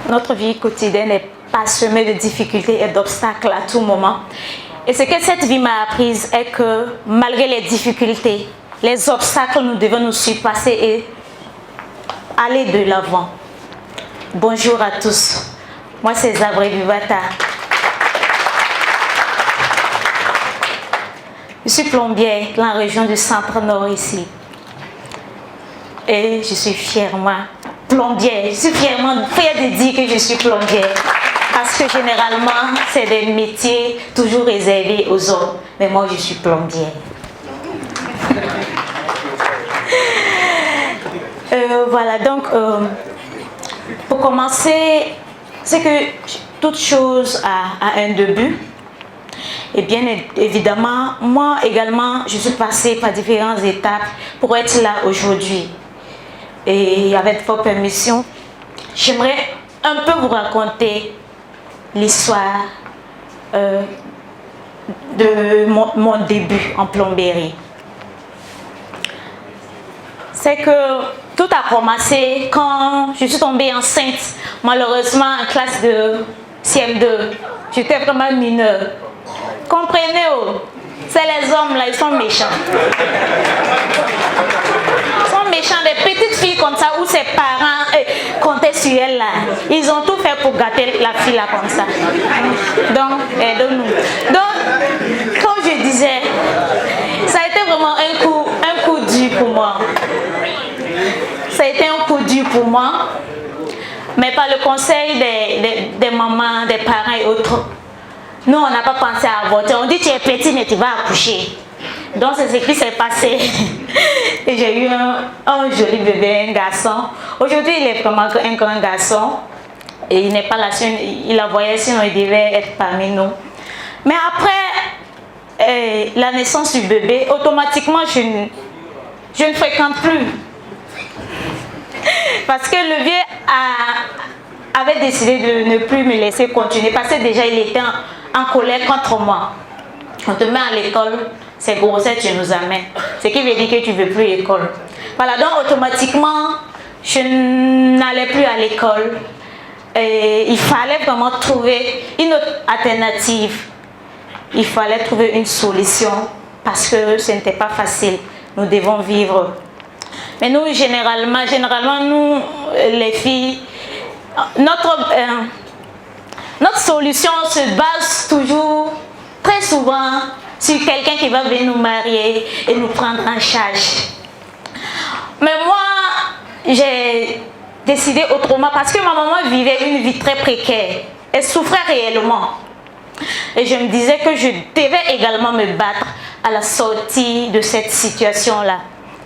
notre vie quotidienne est parsemée de difficultés et d'obstacles à tout moment. Et ce que cette vie m'a appris est que malgré les difficultés, les obstacles, nous devons nous surpasser et aller de l'avant. Bonjour à tous. Moi, c'est Zabré Bibata. Je suis plombière dans la région du Centre-Nord ici. Et je suis fièrement plombière. Je suis fière de dire que je suis plombière. Parce que généralement, c'est des métiers toujours réservés aux hommes. Mais moi, je suis plombière. Voilà, donc, pour commencer, c'est que toute chose a un début. Et bien évidemment, moi également, je suis passée par différentes étapes pour être là aujourd'hui. Et avec vos permissions, j'aimerais un peu vous raconter l'histoire de mon début en plomberie. C'est que tout a commencé quand je suis tombée enceinte, malheureusement en classe de CM2. J'étais vraiment mineure. Comprenez, oh, c'est les hommes là, ils sont méchants. Ils sont méchants, des petites filles comme ça où ses parents comptaient sur elle là. Ils ont tout fait pour gâter la fille là comme ça. Donc, aidons-nous. Donc, comme je disais, ça a été vraiment un coup dur pour moi. Ça a été un coup dur pour moi. Mais par le conseil des mamans, des parents et autres, nous, on n'a pas pensé à avorter. On dit tu es petit, mais tu vas accoucher. Donc, c'est ce qui s'est passé. Et j'ai eu un joli bébé, un garçon. Aujourd'hui, il est vraiment un grand garçon. Et il n'est pas là, il a voyagé, sinon il devait être parmi nous. Mais après la naissance du bébé, automatiquement, je ne fréquente plus. Parce que le vieux avait décidé de ne plus me laisser continuer. Parce que déjà, il était en colère contre moi. On te met à l'école, c'est grossesse, tu nous amènes. Ce qui veut dire que tu ne veux plus l'école. Voilà, donc automatiquement, je n'allais plus à l'école. Il fallait vraiment trouver une autre alternative. Il fallait trouver une solution parce que ce n'était pas facile. Nous devons vivre. Mais nous, généralement nous, les filles, notre solution se base toujours, très souvent, sur quelqu'un qui va venir nous marier et nous prendre en charge. Mais moi, j'ai décidé autrement parce que ma maman vivait une vie très précaire. Elle souffrait réellement. Et je me disais que je devais également me battre à la sortie de cette situation-là.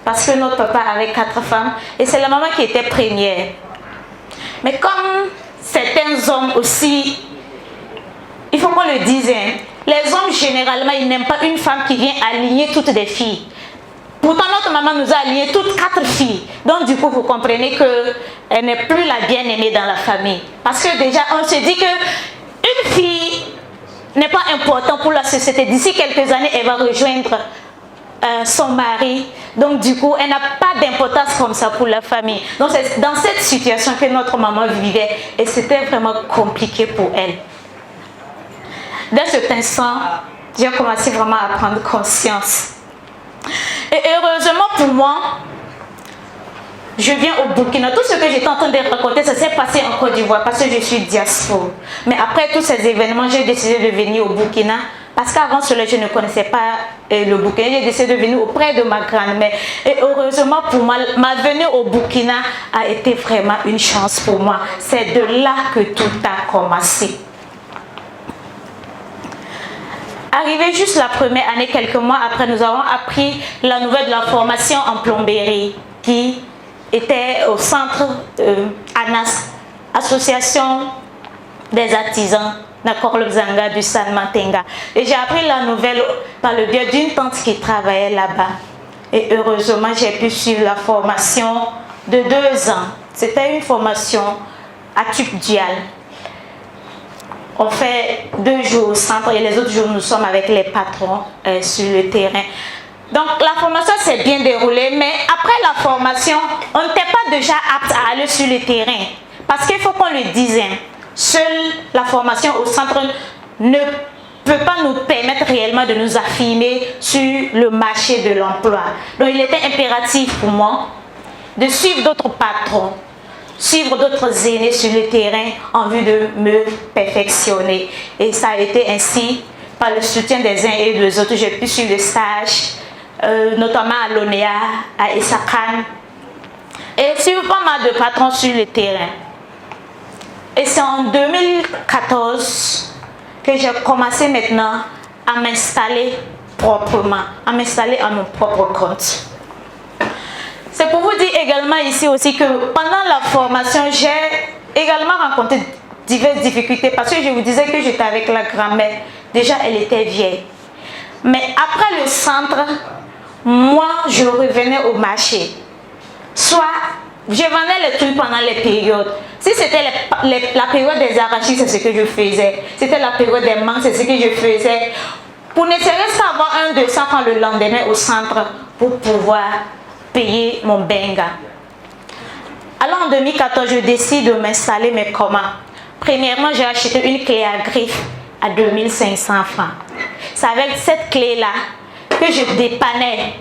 Parce que notre papa avait 4 femmes et c'est la maman qui était première. Mais comme certains hommes aussi, il faut qu'on le dise, hein, les hommes généralement, ils n'aiment pas une femme qui vient aligner toutes des filles. Pourtant, notre maman nous a aligné toutes 4 filles. Donc du coup, vous comprenez qu'elle n'est plus la bien-aimée dans la famille. Parce que déjà, on se dit qu'une fille n'est pas importante pour la société. D'ici quelques années, elle va rejoindre son mari. Donc du coup, elle n'a pas d'importance comme ça pour la famille. Donc c'est dans cette situation que notre maman vivait. Et c'était vraiment compliqué pour elle. Dès cet instant, j'ai commencé vraiment à prendre conscience. Et heureusement pour moi, je viens au Burkina. Tout ce que j'étais en train de raconter, ça s'est passé en Côte d'Ivoire parce que je suis diaspora. Mais après tous ces événements, j'ai décidé de venir au Burkina. Parce qu'avant cela, je ne connaissais pas le Burkina. J'ai décidé de venir auprès de ma grand-mère. Et heureusement pour moi, ma venue au Burkina a été vraiment une chance pour moi. C'est de là que tout a commencé. Arrivé juste la première année, quelques mois après, nous avons appris la nouvelle de la formation en plomberie qui était au centre ANAS, Association des artisans Nakor-le-Zanga du San Mantenga. Et j'ai appris la nouvelle par le biais d'une tante qui travaillait là-bas. Et heureusement, j'ai pu suivre la formation de 2 ans. C'était une formation à tube dual. On fait 2 jours au centre et les autres jours, nous sommes avec les patrons sur le terrain. Donc, la formation s'est bien déroulée, mais après la formation, on n'était pas déjà apte à aller sur le terrain. Parce qu'il faut qu'on le dise, hein, seule la formation au centre ne peut pas nous permettre réellement de nous affirmer sur le marché de l'emploi. Donc il était impératif pour moi de suivre d'autres patrons, suivre d'autres aînés sur le terrain en vue de me perfectionner. Et ça a été ainsi, par le soutien des uns et des autres, j'ai pu suivre des stages, notamment à l'ONEA, à Essakan, et suivre pas mal de patrons sur le terrain. Et c'est en 2014 que j'ai commencé maintenant à m'installer proprement, à m'installer à mon propre compte. C'est pour vous dire également ici aussi que pendant la formation, j'ai également rencontré diverses difficultés parce que je vous disais que j'étais avec la grand-mère. Déjà, elle était vieille. Mais après le centre, moi, je revenais au marché. Soit, je vendais les trucs pendant les périodes. Si c'était la période des arachides, c'est ce que je faisais. C'était la période des mangues, c'est ce que je faisais. Pour ne serait-ce qu'avoir 200 francs le lendemain au centre pour pouvoir payer mon benga. Alors en 2014, je décide de m'installer, mais comment? Premièrement, j'ai acheté une clé à griffe à 2500 francs. C'est avec cette clé-là que je dépannais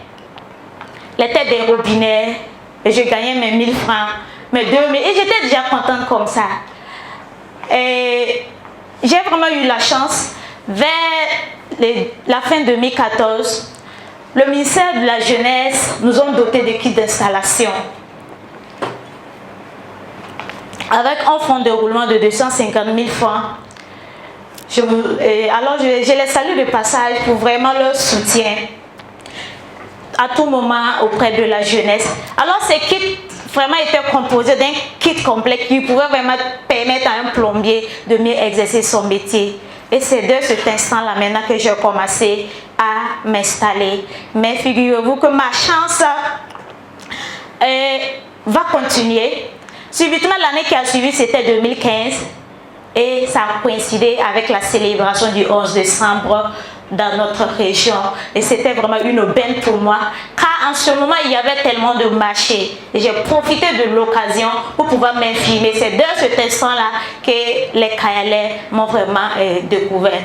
les têtes des robinets et je gagnais mes 1000 francs, mes 2000, et j'étais déjà contente comme ça. Et j'ai vraiment eu la chance, vers la fin 2014, le ministère de la Jeunesse nous a doté de kits d'installation. Avec un fonds de roulement de 250 000 francs. Alors je les salue de passage pour vraiment leur soutien à tout moment auprès de la jeunesse. Alors ces kits vraiment étaient composés d'un kit complet qui pouvait vraiment permettre à un plombier de mieux exercer son métier. Et c'est de cet instant-là maintenant que j'ai commencé à m'installer. Mais figurez-vous que ma chance va continuer. Subitement, l'année qui a suivi, c'était 2015. Et ça a coïncidé avec la célébration du 11 décembre dans notre région. Et c'était vraiment une aubaine pour moi. Car en ce moment, il y avait tellement de marchés. Et j'ai profité de l'occasion pour pouvoir m'infirmer. C'est de cet instant-là que les Kayalais m'ont vraiment découvert.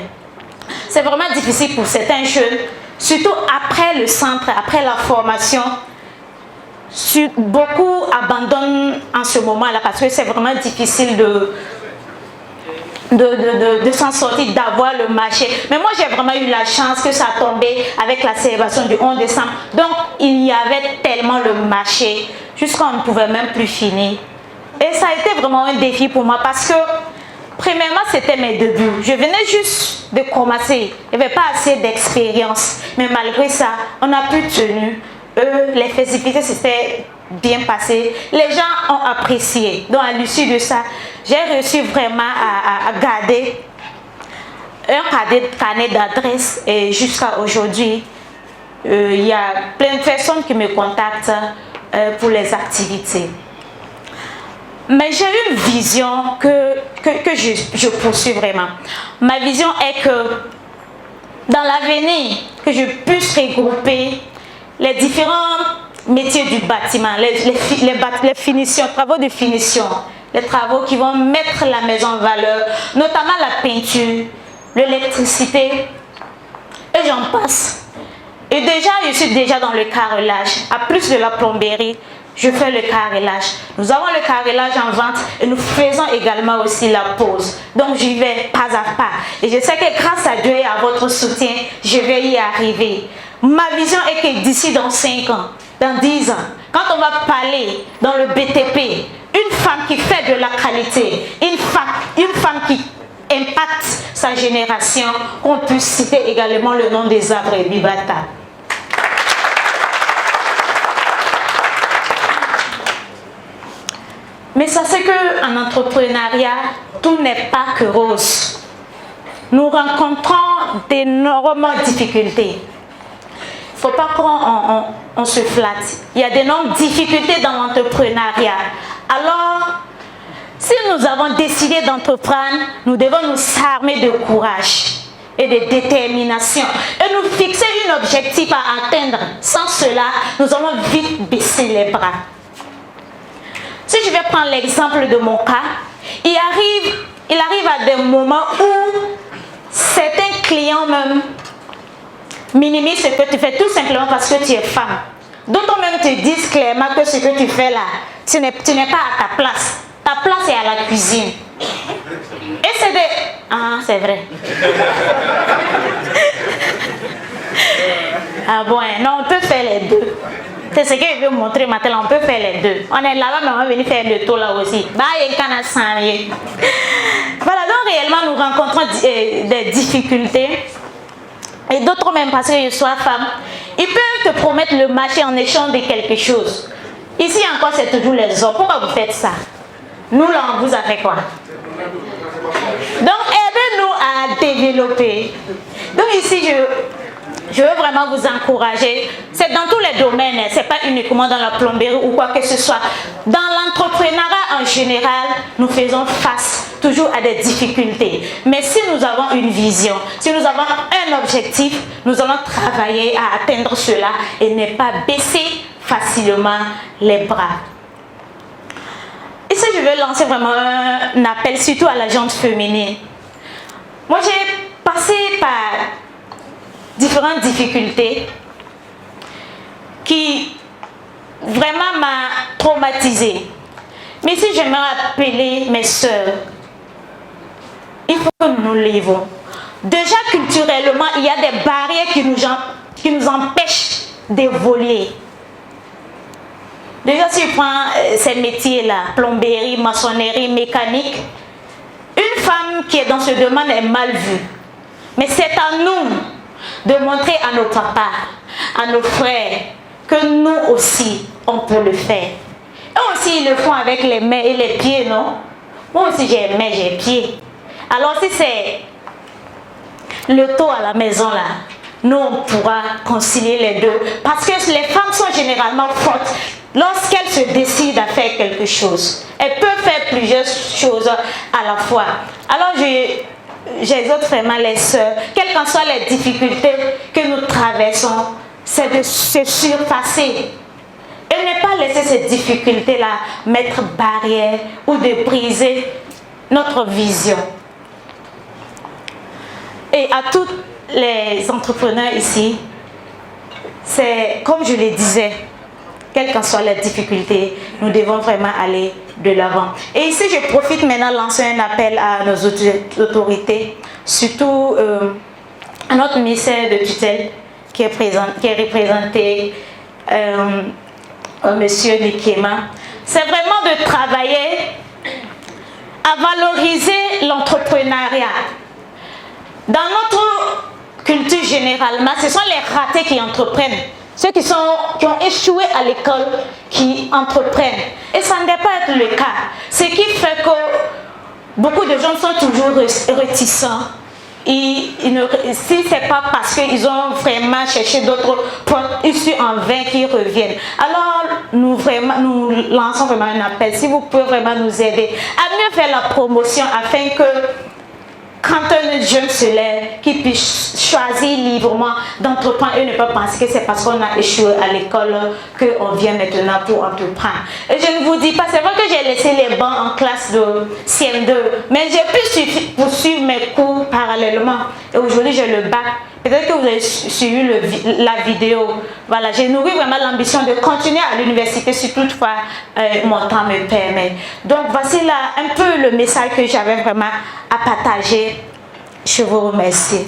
C'est vraiment difficile pour certains jeunes, surtout après le centre, après la formation. Beaucoup abandonnent en ce moment-là parce que c'est vraiment difficile de s'en sortir, d'avoir le marché. Mais moi, j'ai vraiment eu la chance que ça a tombé avec la célébration du 11 décembre. Donc, il y avait tellement le marché jusqu'à on ne pouvait même plus finir. Et ça a été vraiment un défi pour moi parce que, premièrement, c'était mes débuts. Je venais juste de commencer. Il n'y avait pas assez d'expérience. Mais malgré ça, on a pu tenir. Les festivités s'étaient bien passées. Les gens ont apprécié. Donc, à l'issue de ça, j'ai réussi vraiment à garder un carnet d'adresses. Et jusqu'à aujourd'hui, il y a plein de personnes qui me contactent pour les activités. Mais j'ai une vision que je poursuis vraiment. Ma vision est que dans l'avenir, que je puisse regrouper les différents métiers du bâtiment, les finitions, travaux de finition, les travaux qui vont mettre la maison en valeur, notamment la peinture, l'électricité, et j'en passe. Et déjà, je suis déjà dans le carrelage. À plus de la plomberie, je fais le carrelage. Nous avons le carrelage en vente et nous faisons également aussi la pose. Donc, j'y vais pas à pas. Et je sais que grâce à Dieu et à votre soutien, je vais y arriver. Ma vision est que d'ici dans 5 ans, dans 10 ans, quand on va parler dans le BTP, une femme qui fait de la qualité, une femme qui impacte sa génération, on peut citer également le nom des arbres Bibata. Mais ça c'est qu'en entrepreneuriat, tout n'est pas que rose. Nous rencontrons d'énormes difficultés. Il ne faut pas qu'on se flatte. Il y a d'énormes difficultés dans l'entrepreneuriat. Alors, si nous avons décidé d'entreprendre, nous devons nous armer de courage et de détermination et nous fixer un objectif à atteindre. Sans cela, nous allons vite baisser les bras. Si je vais prendre l'exemple de mon cas, il arrive à des moments où certains clients même minimisent ce que tu fais tout simplement parce que tu es femme. D'autres même te disent clairement que ce que tu fais là, tu n'es pas à ta place. Ta place est à la cuisine. Et c'est des... Ah, c'est vrai. Ah bon, non, on peut faire les deux. C'est ce que je veux montrer maintenant, on peut faire les deux. On est là-bas, mais on va venir faire le tour là aussi. Voilà, donc réellement, nous rencontrons des difficultés. Et d'autres même, parce que je sois femme, ils peuvent te promettre le marché en échange de quelque chose. Ici encore, c'est toujours les hommes. Pourquoi vous faites ça? Nous, là, on vous a fait quoi? Donc, aidez-nous à développer. Donc ici, je veux vraiment vous encourager. C'est dans tous les domaines, ce n'est pas uniquement dans la plomberie ou quoi que ce soit. Dans l'entrepreneuriat en général, nous faisons face toujours à des difficultés. Mais si nous avons une vision, si nous avons un objectif, nous allons travailler à atteindre cela et ne pas baisser facilement les bras. Ici, je veux lancer vraiment un appel, surtout à la gente féminine. Moi, j'ai passé par différentes difficultés qui vraiment m'a traumatisée. Mais si j'aimerais appeler mes soeurs, il faut que nous nous levons. Déjà culturellement, il y a des barrières qui nous empêchent d'évoluer. Déjà si je prends ces métiers-là, plomberie, maçonnerie, mécanique, une femme qui est dans ce domaine est mal vue. Mais c'est à nous de montrer à nos papas, à nos frères, que nous aussi, on peut le faire. Eux aussi, ils le font avec les mains et les pieds, non? Moi aussi, j'ai mains, j'ai pieds. Alors, si c'est le taux à la maison, là, nous, on pourra concilier les deux. Parce que les femmes sont généralement fortes lorsqu'elles se décident à faire quelque chose. Elles peuvent faire plusieurs choses à la fois. Alors, j'exhorte vraiment les sœurs, quelles qu'en soient les difficultés que nous traversons, c'est de se surpasser. Et ne pas laisser ces difficultés-là mettre barrière ou de briser notre vision. Et à tous les entrepreneurs ici, c'est comme je le disais, quelles qu'en soient les difficultés, nous devons vraiment aller de l'avant. Et ici, je profite maintenant de lancer un appel à nos autorités, surtout à notre ministère de tutelle qui est représenté Monsieur Nikema. C'est vraiment de travailler à valoriser l'entrepreneuriat. Dans notre culture généralement, ce sont les ratés qui entreprennent. Ceux qui ont échoué à l'école qui entreprennent. Et ça ne doit pas être le cas. Ce qui fait que beaucoup de gens sont toujours réticents. Si ce n'est pas parce qu'ils ont vraiment cherché d'autres points issus en vain qui reviennent. Alors, nous lançons vraiment un appel. Si vous pouvez vraiment nous aider à mieux faire la promotion afin que quand un jeune se lève, qu'il puisse choisir librement d'entreprendre et ne pas penser que c'est parce qu'on a échoué à l'école qu'on vient maintenant pour entreprendre. Et je ne vous dis pas, c'est vrai que j'ai laissé les bancs en classe de CM2, mais j'ai pu poursuivre mes cours parallèlement. Et aujourd'hui, j'ai le bac. Peut-être que vous avez suivi la vidéo. Voilà, j'ai nourri vraiment l'ambition de continuer à l'université si toutefois mon temps me permet. Donc voici là un peu le message que j'avais vraiment à partager. Je vous remercie.